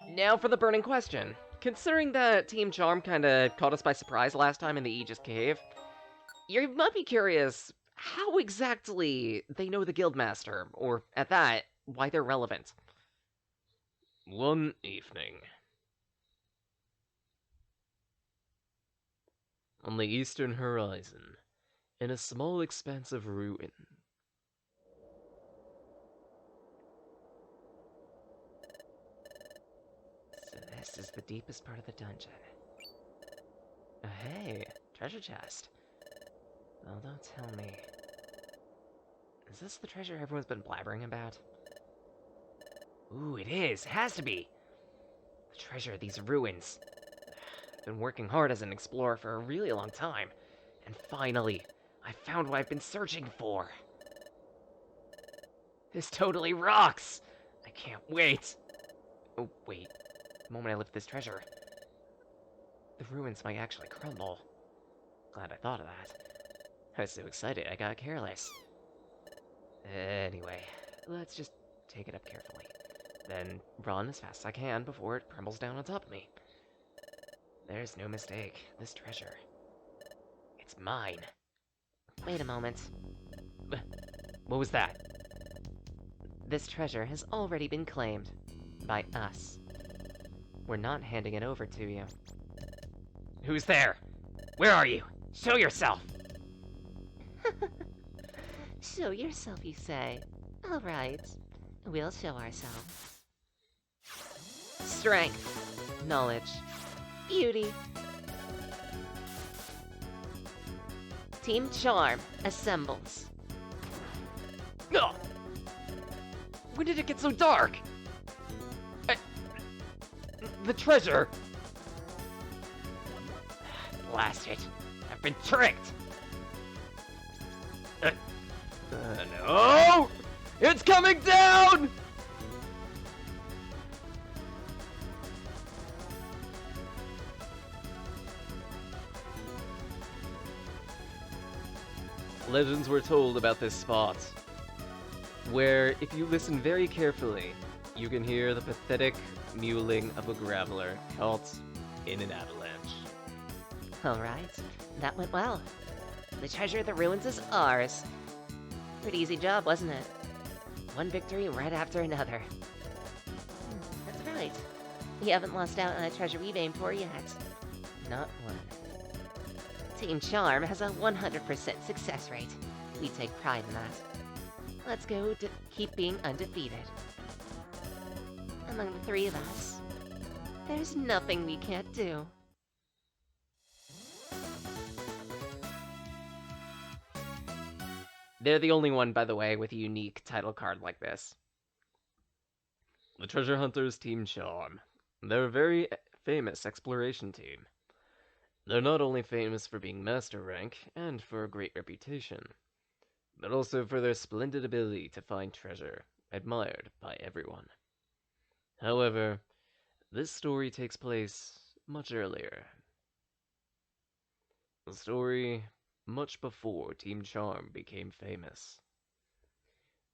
Now for the burning question. Considering that Team Charm kinda caught us by surprise last time in the Aegis Cave, you might be curious how exactly they know the Guildmaster, or at that, why they're relevant. One evening, on the eastern horizon, in a small expanse of ruin. So this is the deepest part of the dungeon. Oh, hey, treasure chest. Oh, don't tell me. Is this the treasure everyone's been blabbering about? Ooh, it is. It has to be. The treasure of these ruins. I've been working hard as an explorer for a really long time. And finally, I found what I've been searching for. This totally rocks! I can't wait! Oh, wait. The moment I lift this treasure, the ruins might actually crumble. Glad I thought of that. I was so excited I got careless. Anyway, let's just take it up carefully. Then run as fast as I can before it crumbles down on top of me. There's no mistake. This treasure. It's mine. Wait a moment. What was that? This treasure has already been claimed. By us. We're not handing it over to you. Who's there? Where are you? Show yourself! Show yourself, you say? All right. We'll show ourselves. Strength. Knowledge. Beauty. Team Charm assembles. Ugh! When did it get so dark? The treasure! Blast it. I've been tricked! No! It's coming down! Legends were told about this spot, where if you listen very carefully, you can hear the pathetic mewling of a graveler caught in an avalanche. All right. That went well. The treasure of the ruins is ours. Pretty easy job, wasn't it? One victory right after another. That's right. We haven't lost out on a treasure we've aimed for yet. Not one. Team Charm has a 100% success rate. We take pride in that. Let's go to keep being undefeated. Among the three of us, there's nothing we can't do. They're the only one, by the way, with a unique title card like this. The Treasure Hunters Team Charm. They're a very famous exploration team. They're not only famous for being master rank and for a great reputation, but also for their splendid ability to find treasure, admired by everyone. However, this story takes place much earlier. The story much before Team Charm became famous.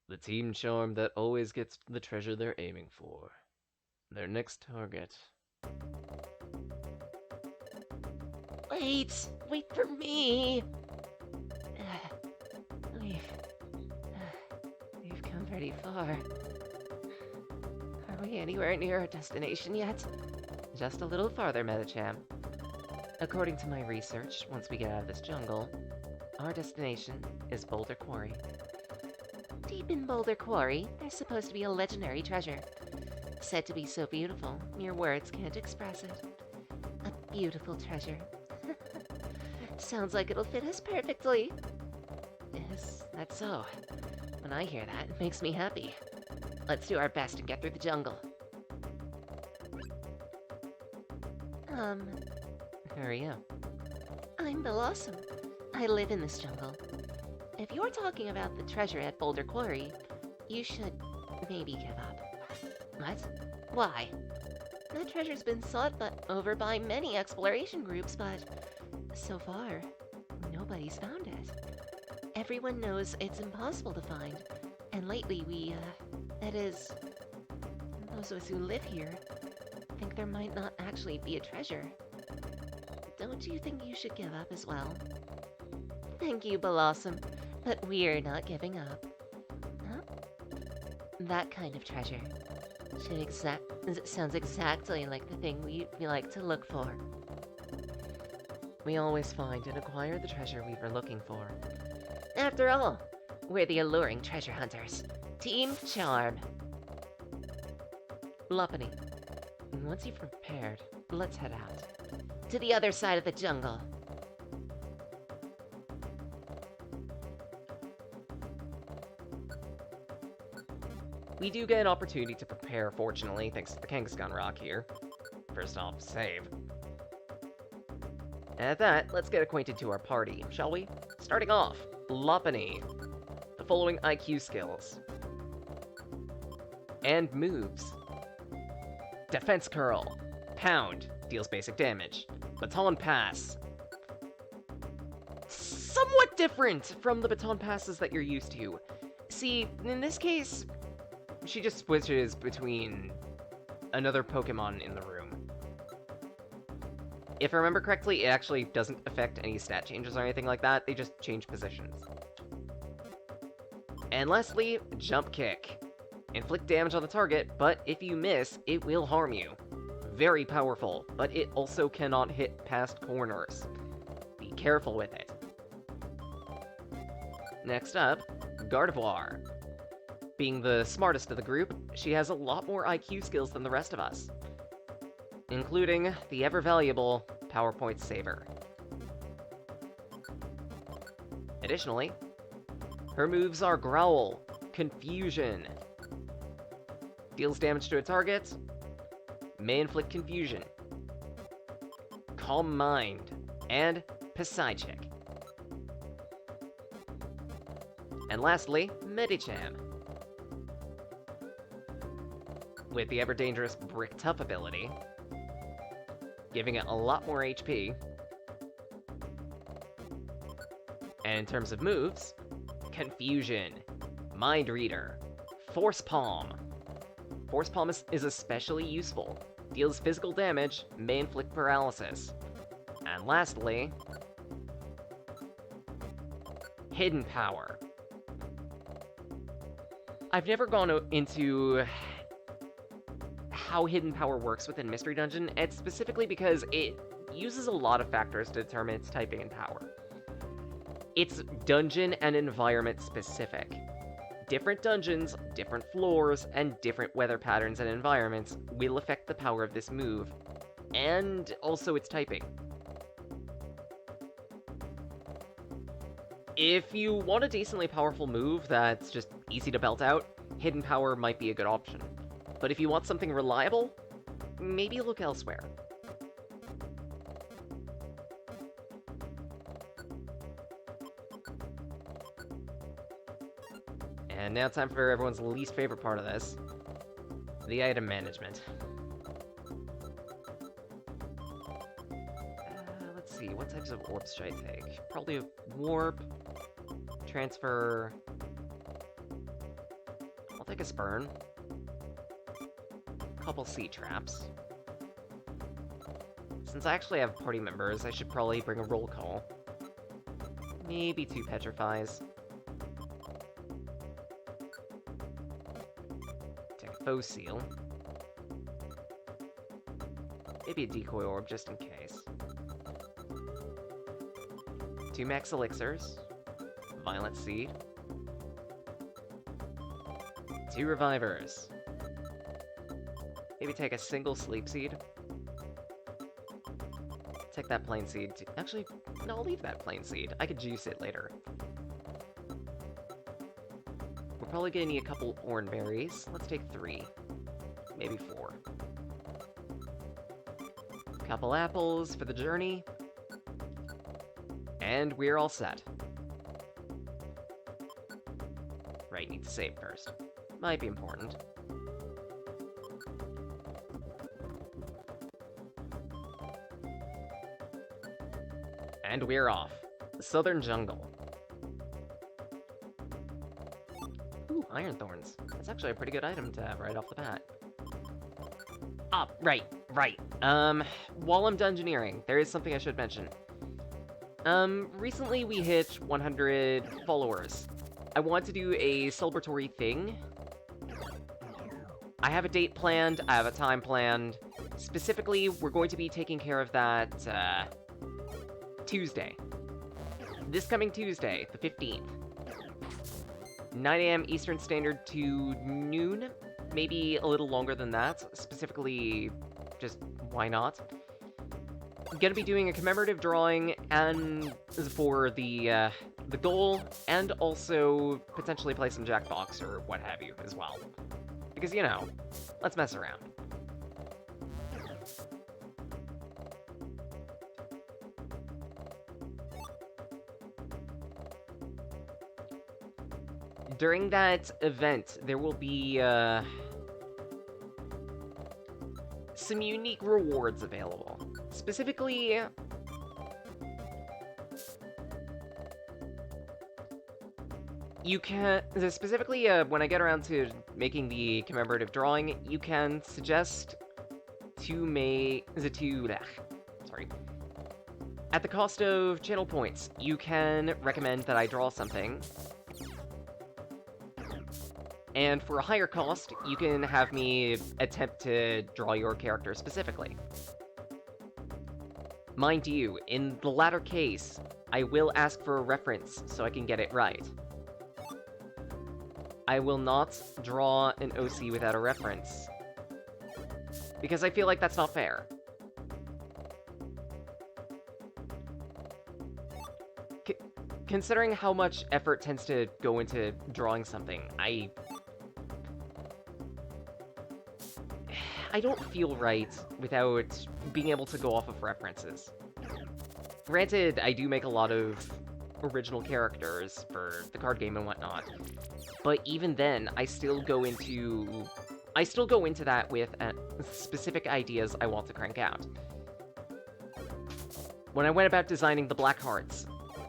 The Team Charm that always gets the treasure they're aiming for. Their next target. Wait for me! We've come pretty far. Are we anywhere near our destination yet? Just a little farther, Metacham. According to my research, once we get out of this jungle, our destination is Boulder Quarry. Deep in Boulder Quarry, there's supposed to be a legendary treasure. Said to be so beautiful, mere words can't express it. A beautiful treasure. Sounds like it'll fit us perfectly. Yes, that's so. When I hear that, it makes me happy. Let's do our best and get through the jungle. Who are you? I'm Blossom. I live in this jungle. If you're talking about the treasure at Boulder Quarry, you should maybe give up. What? Why? That treasure's been sought over by many exploration groups, but so far, nobody's found it. Everyone knows it's impossible to find, and lately that is, those of us who live here, think there might not actually be a treasure. Don't you think you should give up as well? Thank you, Blossom, but we're not giving up. Huh? That kind of treasure. Sounds exactly like the thing we like to look for. We always find and acquire the treasure we were looking for. After all, we're the alluring treasure hunters. Team Charm. Lopunny, once you've prepared, let's head out. To the other side of the jungle. We do get an opportunity to prepare, fortunately, thanks to the Kangaskhan Rock here. First off, save. At that, let's get acquainted to our party, shall we? Starting off, Lopunny. The following IQ skills. And moves. Defense Curl. Pound. Deals basic damage. Baton Pass. Somewhat different from the Baton Passes that you're used to. See, in this case, she just switches between another Pokemon in the room. If I remember correctly, it actually doesn't affect any stat changes or anything like that, they just change positions. And lastly, Jump Kick. Inflict damage on the target, but if you miss, it will harm you. Very powerful, but it also cannot hit past corners. Be careful with it. Next up, Gardevoir. Being the smartest of the group, she has a lot more IQ skills than the rest of us, including the ever-valuable PowerPoint Saver. Additionally, her moves are Growl, Confusion, deals damage to a target, may inflict confusion, Calm Mind, and Psychic. And lastly, Medicham. With the ever-dangerous Brick Tough ability, giving it a lot more HP. And in terms of moves, Confusion, Mind Reader, Force Palm. Force Palm is especially useful. Deals physical damage, may inflict paralysis. And lastly, Hidden Power. I've never gone into how Hidden Power works within Mystery Dungeon, and specifically because it uses a lot of factors to determine its typing and power. It's dungeon and environment specific. Different dungeons, different floors, and different weather patterns and environments will affect the power of this move, and also its typing. If you want a decently powerful move that's just easy to belt out, Hidden Power might be a good option. But if you want something reliable, maybe look elsewhere. And now time for everyone's least favorite part of this, the item management. Let's see, what types of orbs should I take? Probably a warp, transfer. I'll take a spurn. Couple sea traps. Since I actually have party members, I should probably bring a roll call. Maybe 2 petrifies. Take a foe seal. Maybe a decoy orb just in case. 2 max elixirs. Violent seed. 2 revivers. Maybe take a single sleep seed. Take that plain seed. Actually, no, I'll leave that plain seed. I could juice it later. We're probably gonna need a couple oranberries. Let's take 3. Maybe 4. Couple apples for the journey. And we're all set. Right, need to save first. Might be important. And we're off. The Southern Jungle. Ooh, Iron Thorns. That's actually a pretty good item to have right off the bat. Ah, right. Right. While I'm dungeoneering, there is something I should mention. Recently we hit 100 followers. I want to do a celebratory thing. I have a date planned, I have a time planned. Specifically, we're going to be taking care of that, Tuesday. This coming Tuesday, the 15th. 9 a.m. Eastern Standard to noon. Maybe a little longer than that. Specifically, just why not? I'm gonna be doing a commemorative drawing and for the goal, and also potentially play some Jackbox or what have you as well. Because, you know, let's mess around. During that event, there will be some unique rewards available. Specifically, you can... Specifically, when I get around to making the commemorative drawing, you can suggest to make... Sorry. At the cost of channel points, you can recommend that I draw something. And for a higher cost, you can have me attempt to draw your character specifically. Mind you, in the latter case, I will ask for a reference so I can get it right. I will not draw an OC without a reference. Because I feel like that's not fair. Considering how much effort tends to go into drawing something, I don't feel right without being able to go off of references. Granted, I do make a lot of original characters for the card game and whatnot, but even then, I still go into that with specific ideas I want to crank out. When I went about designing the Black Hearts,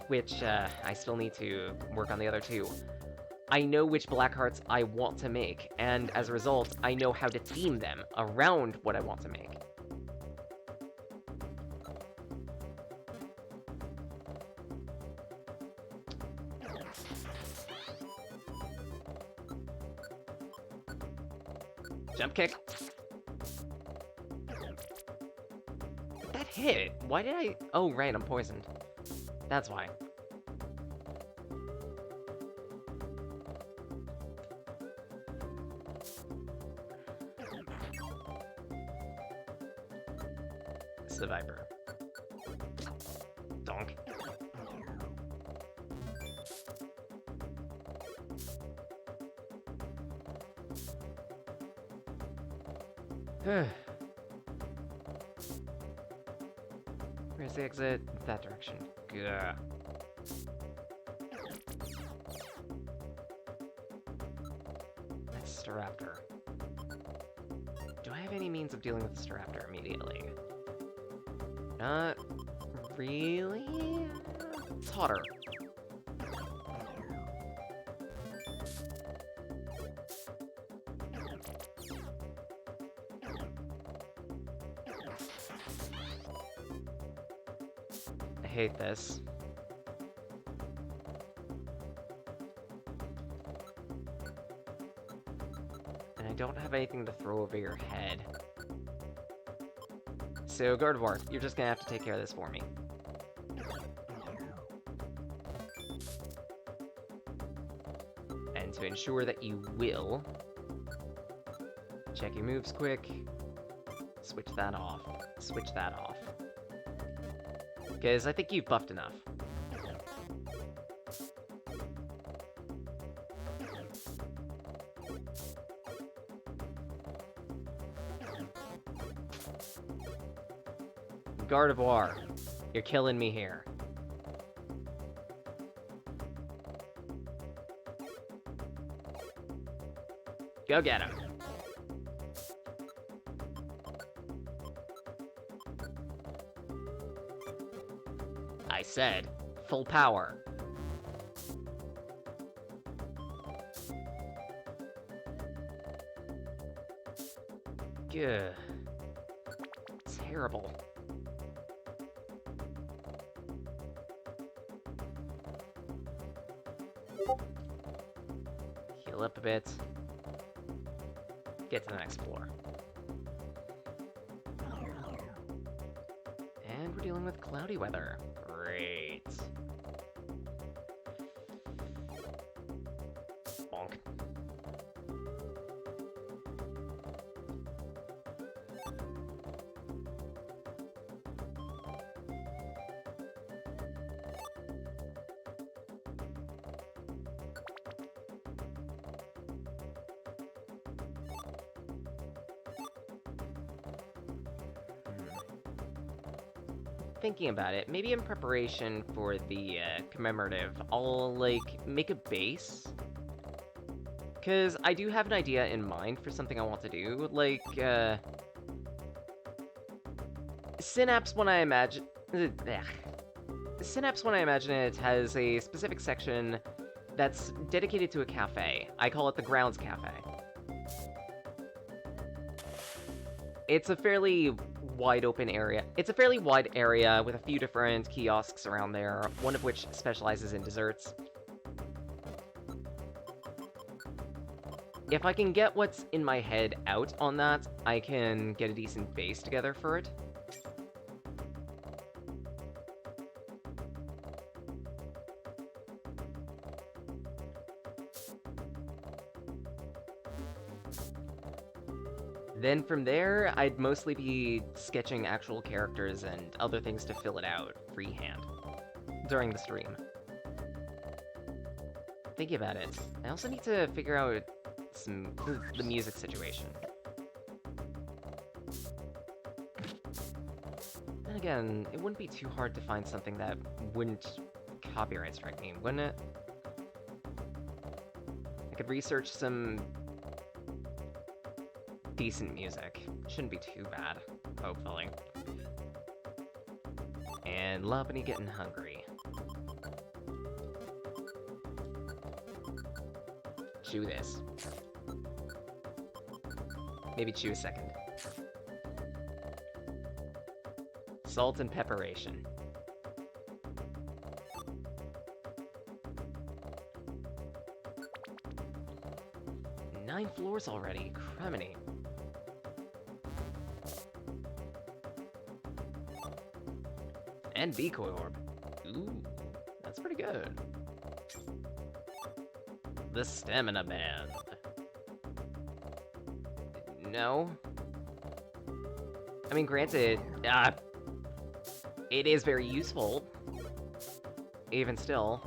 which I still need to work on the other two, I know which Black Hearts I want to make, and as a result, I know how to theme them around what I want to make. Jump kick. That hit. Why did I... Oh, right, I'm poisoned. That's why. Survivor. Donk. Where's the exit? That direction. Gah. That's Staraptor. Do I have any means of dealing with the Staraptor immediately? Not really? Totter. I hate this. And I don't have anything to throw over your head. So, Gardevoir, you're just gonna have to take care of this for me. And to ensure that you will, check your moves quick, switch that off, switch that off. Because I think you've buffed enough. Gardevoir, you're killing me here. Go get him. I said, full power. Good. terrible. Heal up a bit. Get to the next floor. And we're dealing with cloudy weather. Great. Bonk. Thinking about it, maybe in preparation for the commemorative, I'll, like, make a base. Because I do have an idea in mind for something I want to do. Like, Synapse, when I imagine... Synapse, when I imagine it, has a specific section that's dedicated to a cafe. I call it the Grounds Cafe. It's a fairly wide open area. It's a fairly wide area with a few different kiosks around there, one of which specializes in desserts. If I can get what's in my head out on that, I can get a decent base together for it. Then from there, I'd mostly be sketching actual characters and other things to fill it out freehand during the stream. Thinking about it, I also need to figure out the music situation. Then again, it wouldn't be too hard to find something that wouldn't copyright strike me, wouldn't it? I could research some decent music. Shouldn't be too bad, hopefully. And Lopunny getting hungry. Chew this. Maybe chew a second. Salt and pepperation. Nine floors already, criminy. And Decoy Orb. Ooh, that's pretty good. The Stamina Band. No. I mean, granted, it is very useful. Even still.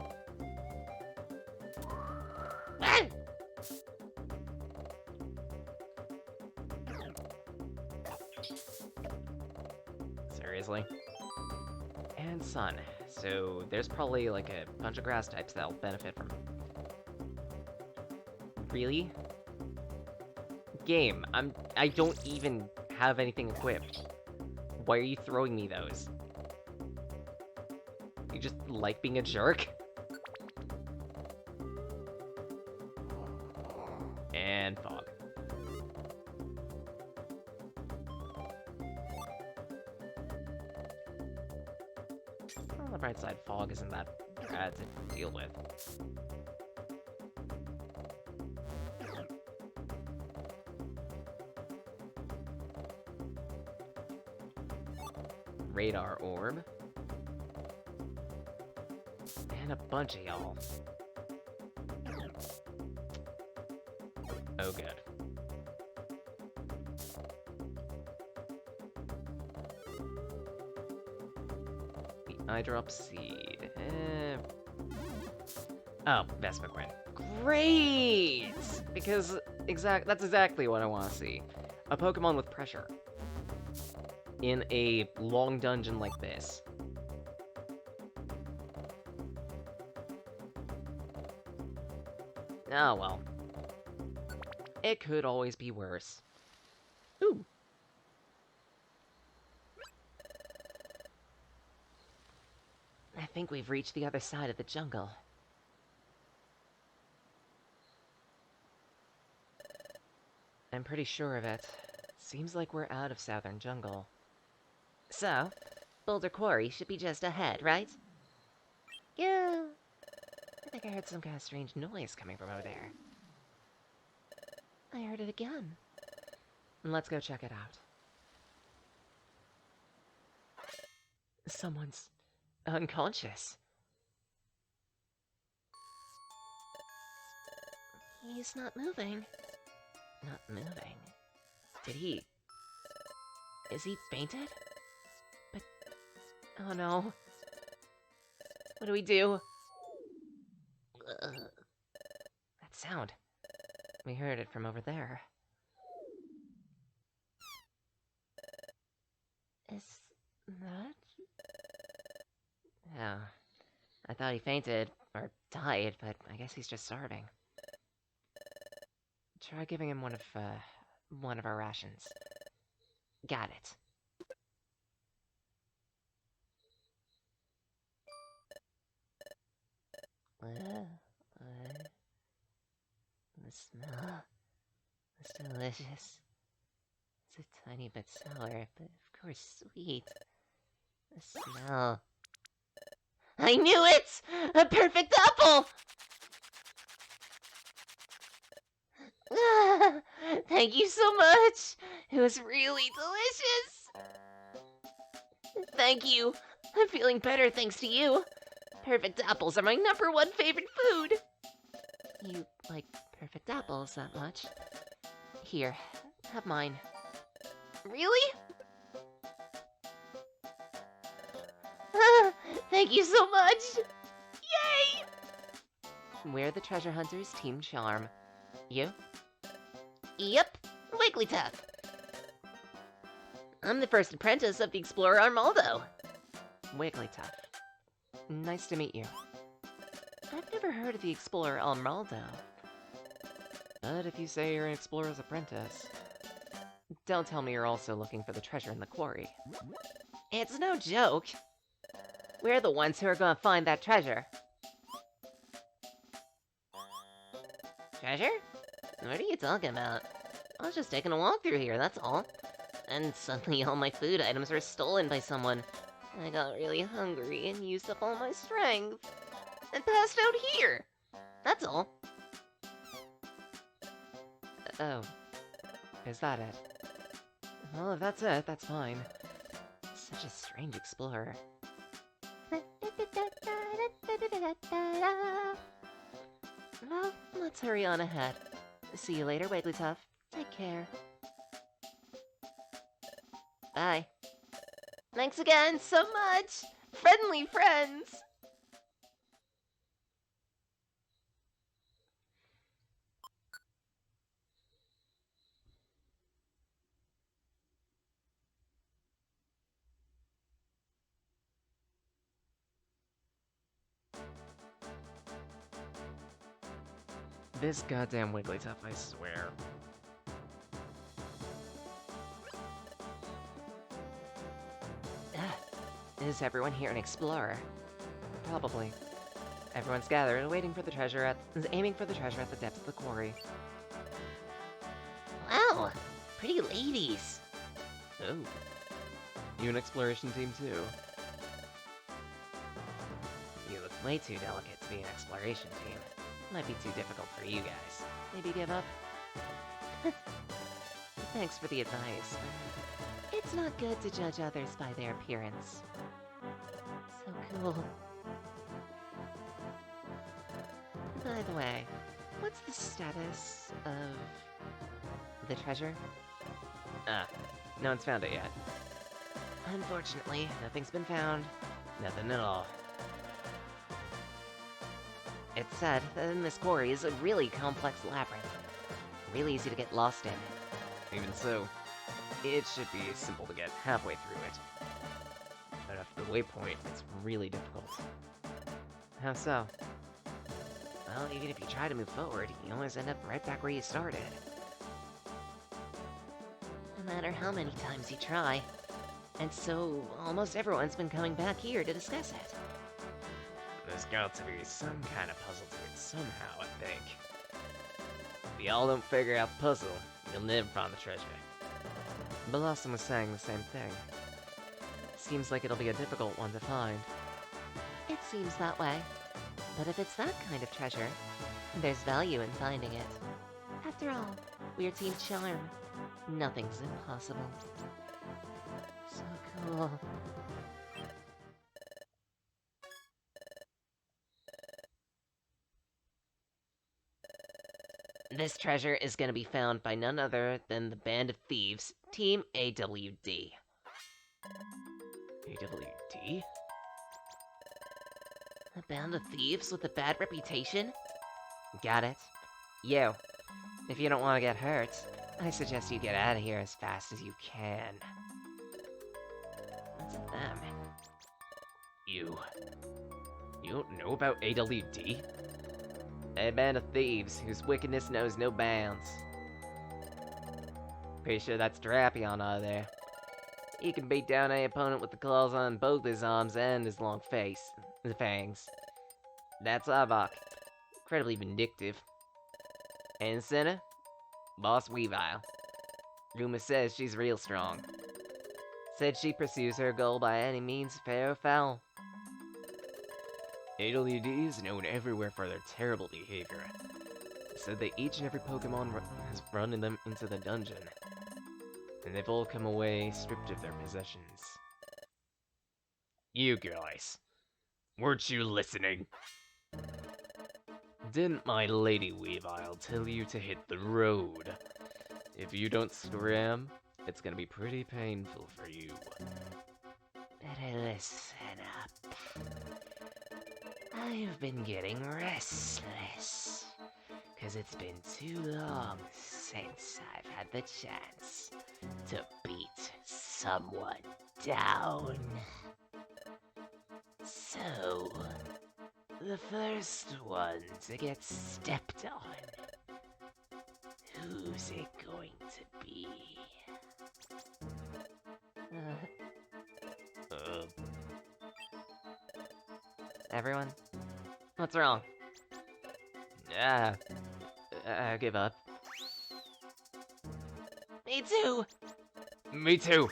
Seriously? And sun. So there's probably like a bunch of grass types that'll benefit from. Really? Game, I don't even have anything equipped. Why are you throwing me those? You just like being a jerk? And fog. On the bright side, fog isn't that bad to deal with. Radar orb. And a bunch of y'all. Oh, good. The eyedrop seed. Oh, Vespiquen. Great! Because that's exactly what I want to see. A Pokemon with pressure. In a long dungeon like this. Oh well. It could always be worse. Ooh. I think we've reached the other side of the jungle. I'm pretty sure of it. Seems like we're out of Southern Jungle. So, Boulder Quarry should be just ahead, right? Yeah. I think I heard some kind of strange noise coming from over there. I heard it again. Let's go check it out. Someone's unconscious. He's not moving. Not moving. Did he... Is he fainted? But... Oh no. What do we do? That sound. We heard it from over there. Is that? Yeah. I thought he fainted, or died, but I guess he's just starving. Try giving him one of our rations. Got it. The smell is delicious. It's a tiny bit sour, but of course sweet. The smell. I knew it! A perfect apple! Thank you so much! It was really delicious! Thank you! I'm feeling better thanks to you. Perfect apples are my #1 favorite food. You like perfect apples that much? Here, have mine. Really? Thank you so much! Yay! We're the treasure hunters, Team Charm. You? Yep, Wigglytuff. I'm the first apprentice of the Explorer Armaldo. Wigglytuff. Nice to meet you. I've never heard of the Explorer Armaldo. But if you say you're an explorer's apprentice, don't tell me you're also looking for the treasure in the quarry. It's no joke. We're the ones who are gonna find that treasure. Treasure? What are you talking about? I was just taking a walk through here, that's all. And suddenly all my food items were stolen by someone. I got really hungry and used up all my strength. And passed out here. That's all. Oh. Is that it? Well, if that's it, that's fine. Such a strange explorer. Well, let's hurry on ahead. See you later, Wigglytuff. Take care. Bye. Thanks again so much! Friendly friends! This goddamn Wigglytuff, I swear. Is everyone here an explorer? Probably. Everyone's gathered, waiting for the treasure aiming for the treasure at the depths of the quarry. Wow! Pretty ladies! Oh. You an exploration team too? You look way too delicate to be an exploration team. Might be too difficult for you guys. Maybe give up? Thanks for the advice. It's not good to judge others by their appearance. So cool. By the way, what's the status of the treasure? No one's found it yet. Unfortunately, Nothing's been found. Nothing at all. it's said that in this quarry is a really complex labyrinth. Really easy to get lost in. Even so, it should be simple to get halfway through it. But after the waypoint, it's really difficult. How so? Well, even if you try to move forward, you always end up right back where you started. No matter how many times you try. And so, almost everyone's been coming back here to discuss it. There's got to be some kind of puzzle to it somehow, I think. If y'all don't figure out the puzzle, you'll never find the treasure. Blossom was saying the same thing. seems like it'll be a difficult one to find. It seems that way. But if it's that kind of treasure, there's value in finding it. After all, we're Team Charm. Nothing's impossible. So cool. This treasure is gonna be found by none other than the Band of Thieves, Team AWD. AWD? A band of thieves with a bad reputation? Got it. You, if you don't want to get hurt, I suggest you get out of here as fast as you can. What's with them? You don't know about AWD? A band of thieves whose wickedness knows no bounds. Pretty sure that's Drapion out of there. He can beat down any opponent with the claws on both his arms and his long face, the fangs. That's Arbok, incredibly vindictive. And Senna, Boss Weavile. Rumor says she's real strong. Said she pursues her goal by any means, fair or foul. AWD is known everywhere for their terrible behavior. Said that each and every Pokemon has run them into the dungeon. And they've all come away stripped of their possessions. You guys, weren't you listening? Didn't my Lady Weavile tell you to hit the road? If you don't scram, it's gonna be pretty painful for you. Better listen up. I've been getting restless. 'Cause it's been too long since I've had the chance to beat someone down. So, the first one to get stepped on. Who's it going to be? Everyone? What's wrong? I give up. Me too! Me too!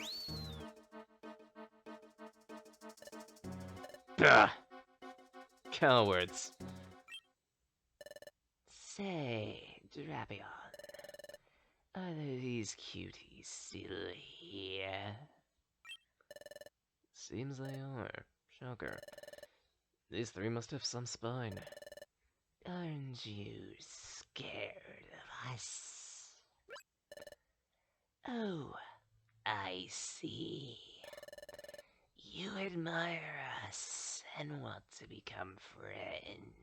Bah! Cowards. Say, Drapion, are these cuties still here? Seems they are. Shocker. These three must have some spine. Aren't you scared of us? Oh, I see. You admire us and want to become friends.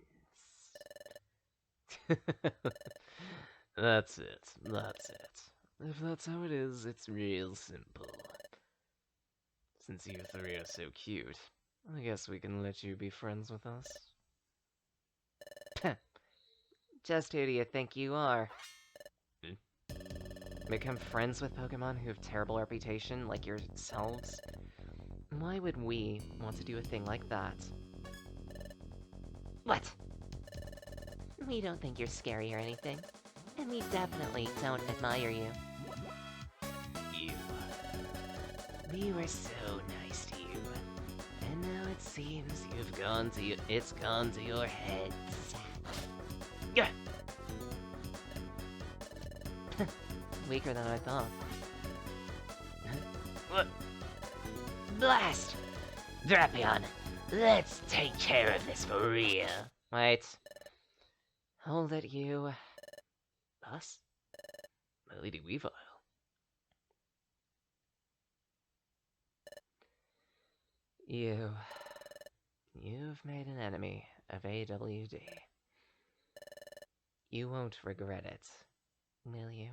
That's it. That's it. If that's how it is, it's real simple. Since you three are so cute, I guess we can let you be friends with us. Just who do you think you are? Become friends with Pokemon who have terrible reputation like yourselves? Why would we want to do a thing like that? What? We don't think you're scary or anything. And we definitely don't admire you. You. We were so nice to you. And now it seems it's gone to your heads. Yeah. Weaker than I thought. What? Blast! Drapion, let's take care of this for real. Wait. Hold it, you. Us? My Lady Weavile. You've made an enemy of AWD. You won't regret it, will you?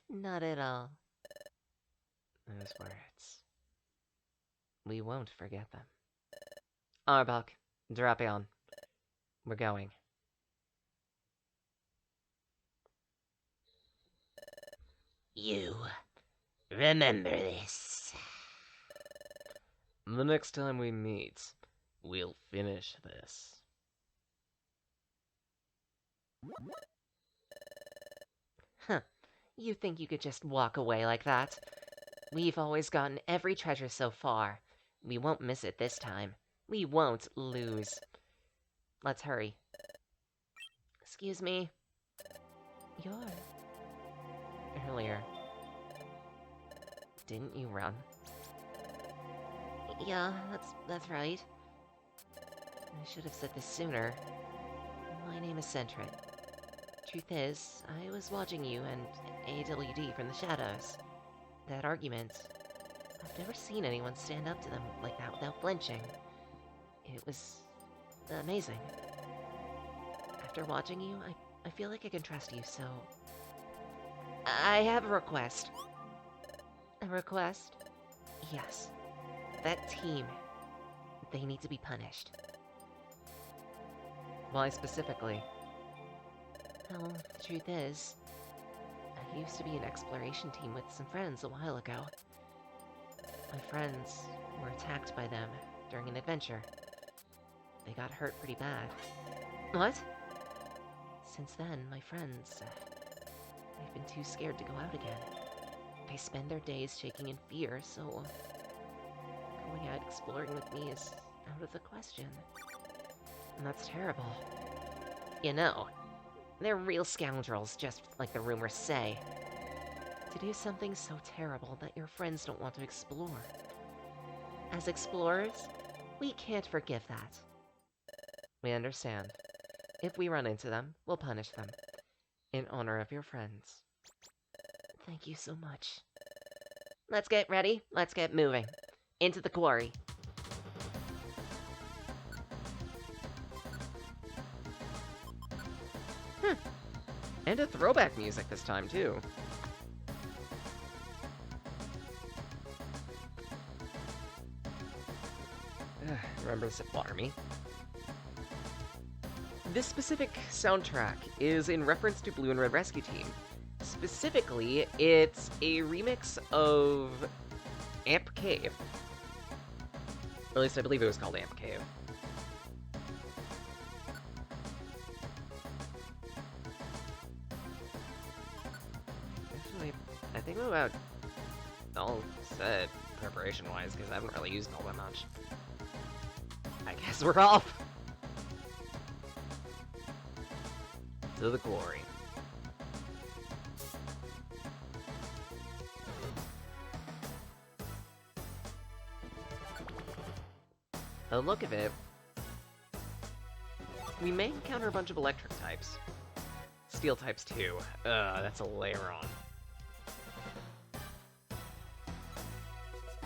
Not at all. Those words. We won't forget them. Arbok, Drapion. We're going. You remember this. The next time we meet, we'll finish this. Huh. You think you could just walk away like that? We've always gotten every treasure so far. We won't miss it this time. We won't lose. Let's hurry. Excuse me. You're... Earlier. Didn't you run? Yeah, that's right. I should have said this sooner. My name is Centric. Truth is, I was watching you and AWD from the shadows. That argument, I've never seen anyone stand up to them like that without flinching. It was amazing. After watching you, I feel like I can trust you, so... I have a request. A request? Yes. That team, they need to be punished. Why specifically? Well, the truth is, I used to be an exploration team with some friends a while ago. My friends were attacked by them during an adventure. They got hurt pretty bad. What? Since then, my friends, they've been too scared to go out again. They spend their days shaking in fear, so going out exploring with me is out of the question. And that's terrible. You know, they're real scoundrels, just like the rumors say. To do something so terrible that your friends don't want to explore. As explorers, we can't forgive that. We understand. If we run into them, we'll punish them. In honor of your friends. Thank you so much. Let's get ready. Let's get moving. Into the quarry. And a throwback music this time, too. Remember to sip water me. This specific soundtrack is in reference to Blue and Red Rescue Team. Specifically, it's a remix of Amp Cave. Or at least I believe it was called Amp Cave. Actually, I think I'm about all set preparation-wise, because I haven't really used all that much. I guess we're off! To the quarry. The look of it, we may encounter a bunch of electric types. Steel types too. That's a layer on.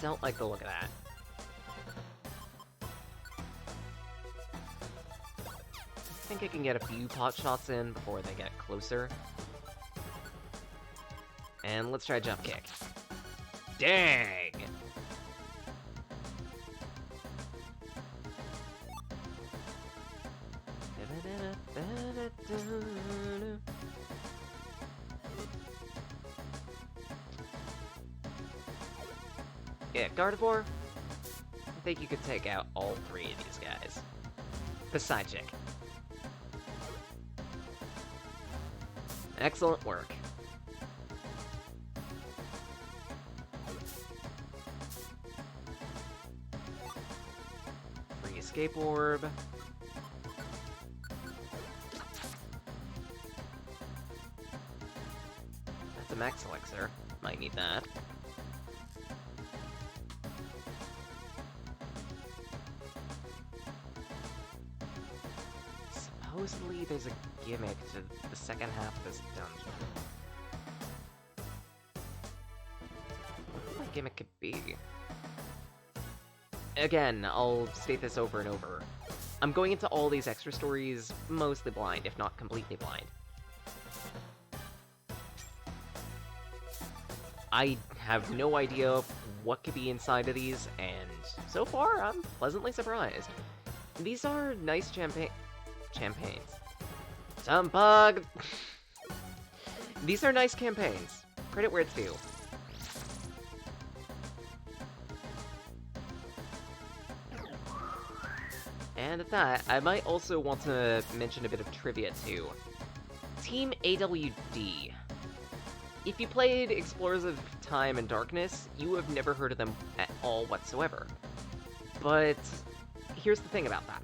Don't like the look of that. I think I can get a few pot shots in before they get closer. And let's try jump kick. Dang! Yeah, Gardevoir, I think you could take out all three of these guys. The side chick. Excellent work. Free escape orb. That's a max elixir. Might need that. Supposedly there's a gimmick to the second half of this dungeon. What that gimmick could be? Again, I'll state this over and over. I'm going into all these extra stories mostly blind, if not completely blind. I have no idea what could be inside of these, and so far, I'm pleasantly surprised. These are nice champagnes. Some bug! These are nice campaigns. Credit where it's due. And at that, I might also want to mention a bit of trivia too. Team AWD. if you played Explorers of Time and Darkness, you have never heard of them at all whatsoever. But here's the thing about that.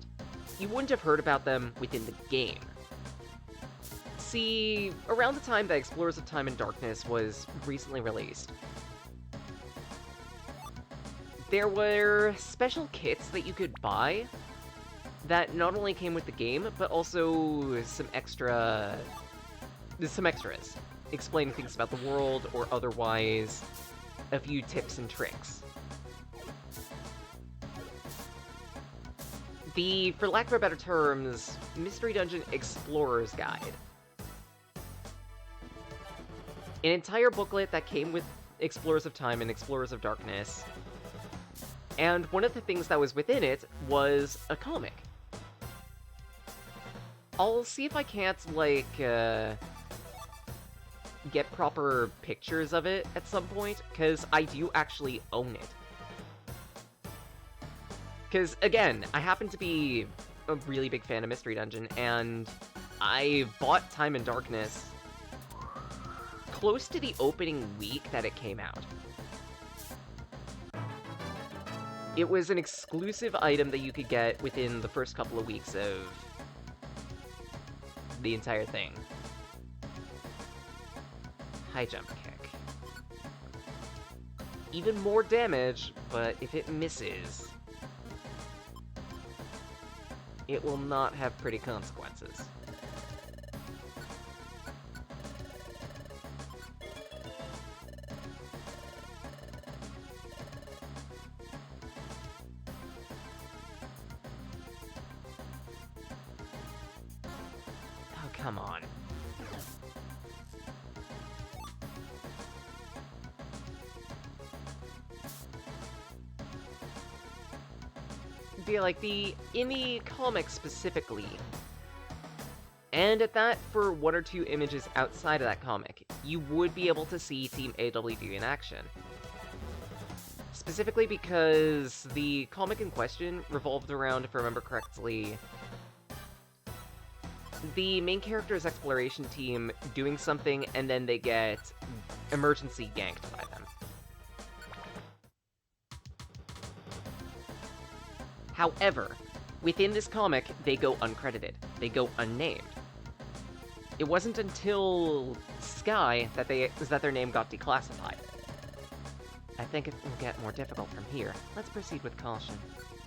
You wouldn't have heard about them within the game. See, around the time that Explorers of Time and Darkness was recently released, there were special kits that you could buy that not only came with the game, but also some extras, explaining things about the world or otherwise a few tips and tricks. The, for lack of better terms, Mystery Dungeon Explorer's Guide. An entire booklet that came with Explorers of Time and Explorers of Darkness, and one of the things that was within it was a comic. I'll see if I can't, like, get proper pictures of it at some point, because I do actually own it. Because, again, I happen to be a really big fan of Mystery Dungeon, and I bought Time and Darkness close to the opening week that it came out. It was an exclusive item that you could get within the first couple of weeks of the entire thing. High jump kick. Even more damage, but if it misses, it will not have pretty consequences. Oh, come on. Be like in the comic specifically, and at that, for one or two images outside of that comic, you would be able to see Team AWD in action. Specifically because the comic in question revolved around, if I remember correctly, the main character's exploration team doing something and then they get emergency ganked by them. However, within this comic, they go uncredited. They go unnamed. It wasn't until Sky that their name got declassified. I think it will get more difficult from here. Let's proceed with caution.